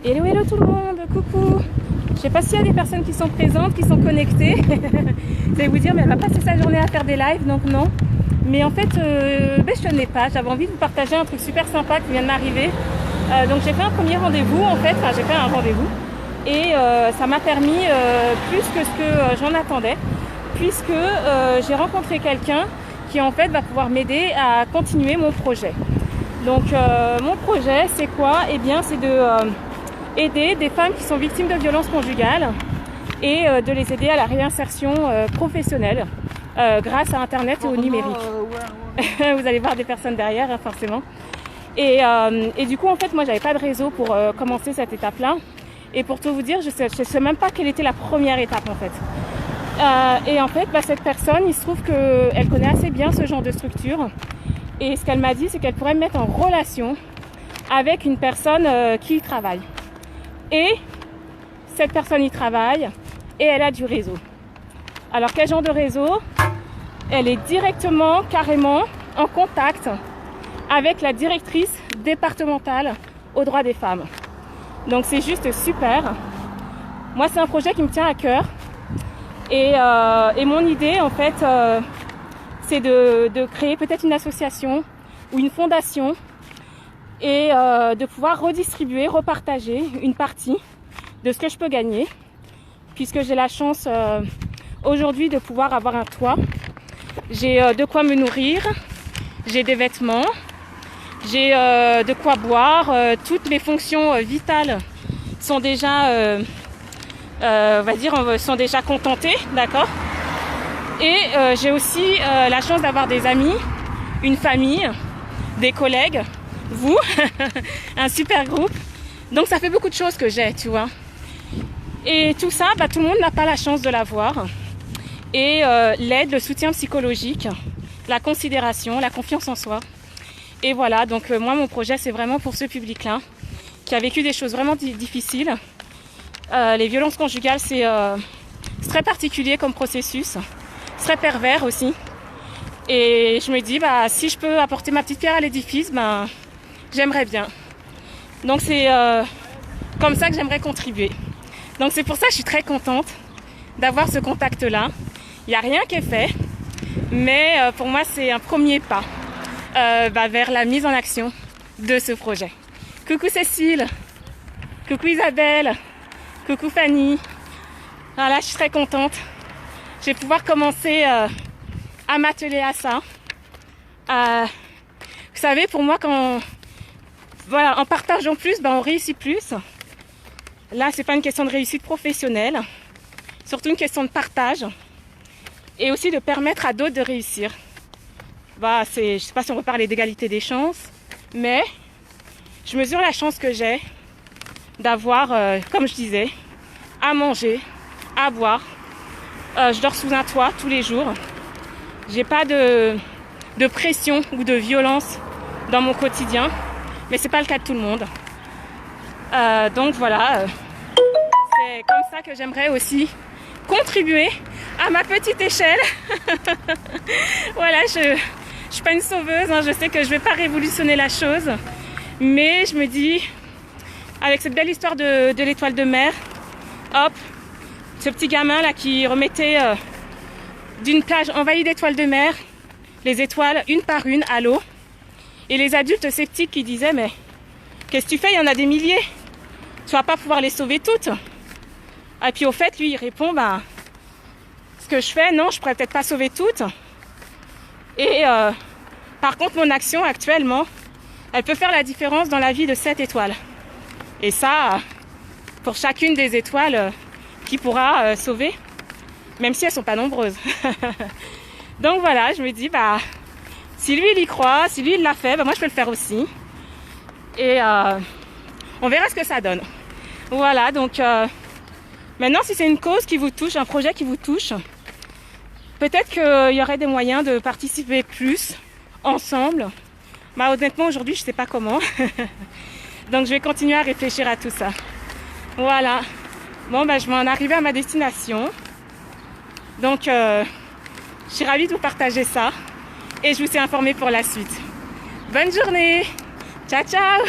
Hello, hello tout le monde, coucou. Je sais pas s'il y a des personnes qui sont présentes, qui sont connectées. Vous allez vous dire, mais elle va passer sa journée à faire des lives, donc non. Mais en fait, je tenais pas. J'avais envie de vous partager un truc super sympa qui vient de m'arriver. Donc j'ai fait un premier rendez-vous en fait, enfin j'ai fait un rendez-vous. Et ça m'a permis plus que ce que j'en attendais. Puisque j'ai rencontré quelqu'un qui en fait va pouvoir m'aider à continuer mon projet. Donc mon projet c'est quoi? Eh bien c'est de aider des femmes qui sont victimes de violences conjugales et de les aider à la réinsertion professionnelle grâce à internet et au numérique. Vous allez voir des personnes derrière hein, forcément. Et du coup en fait moi j'avais pas de réseau pour commencer cette étape là. Et pour tout vous dire je sais même pas quelle était la première étape en fait. Et en fait cette personne il se trouve qu'elle connaît assez bien ce genre de structure. Et ce qu'elle m'a dit c'est qu'elle pourrait me mettre en relation avec une personne qui y travaille. Et cette personne y travaille et elle a du réseau. Alors quel genre de réseau? Elle est directement, carrément en contact avec la directrice départementale aux droits des femmes. Donc c'est juste super. Moi c'est un projet qui me tient à cœur. Et mon idée en fait c'est de créer peut-être une association ou une fondation et de pouvoir redistribuer, repartager une partie de ce que je peux gagner puisque j'ai la chance aujourd'hui de pouvoir avoir un toit. J'ai de quoi me nourrir, j'ai des vêtements, j'ai de quoi boire, toutes mes fonctions vitales sont déjà, sont déjà contentées, d'accord. Et j'ai aussi la chance d'avoir des amis, une famille, des collègues, vous, un super groupe. Donc ça fait beaucoup de choses que j'ai, tu vois. Et tout ça, tout le monde n'a pas la chance de l'avoir. Et l'aide, le soutien psychologique, la considération, la confiance en soi. Et voilà, donc moi mon projet c'est vraiment pour ce public-là, qui a vécu des choses vraiment difficiles. Les violences conjugales c'est très particulier comme processus, très pervers aussi. Et je me dis, si je peux apporter ma petite pierre à l'édifice, j'aimerais bien. Donc c'est comme ça que j'aimerais contribuer. Donc c'est pour ça que je suis très contente d'avoir ce contact-là. Il n'y a rien qui est fait, mais pour moi c'est un premier pas vers la mise en action de ce projet. Coucou Cécile, coucou Isabelle, coucou Fanny. Voilà, je suis très contente. Je vais pouvoir commencer à m'atteler à ça. Vous savez, pour moi, en partageant plus, on réussit plus. Là, c'est pas une question de réussite professionnelle, surtout une question de partage et aussi de permettre à d'autres de réussir. Je sais pas si on veut parler d'égalité des chances, mais je mesure la chance que j'ai d'avoir, comme je disais, à manger, à boire. Je dors sous un toit tous les jours. J'ai pas de pression ou de violence dans mon quotidien, mais c'est pas le cas de tout le monde. Donc voilà, c'est comme ça que j'aimerais aussi contribuer à ma petite échelle. Voilà, je suis pas une sauveuse, hein, je sais que je vais pas révolutionner la chose, mais je me dis, avec cette belle histoire de l'étoile de mer, hop, ce petit gamin là qui remettait d'une plage envahie d'étoiles de mer, les étoiles une par une à l'eau, et les adultes sceptiques qui disaient mais qu'est-ce que tu fais, il y en a des milliers, tu vas pas pouvoir les sauver toutes. Et puis au fait lui il répond ce que je fais, non, je pourrais peut-être pas sauver toutes, et par contre mon action actuellement elle peut faire la différence dans la vie de 7 étoiles, et ça pour chacune des étoiles qui pourra sauver, même si elles sont pas nombreuses. Donc voilà, je me dis si lui il y croit, si lui il l'a fait, moi je peux le faire aussi. Et on verra ce que ça donne. Voilà, donc maintenant si c'est une cause qui vous touche, un projet qui vous touche, peut-être qu'il y aurait des moyens de participer plus ensemble. Honnêtement aujourd'hui je sais pas comment. Donc je vais continuer à réfléchir à tout ça. Voilà. Bon je vais en arriver à ma destination. Donc je suis ravie de vous partager ça. Et je vous tiens informé pour la suite. Bonne journée. Ciao ciao.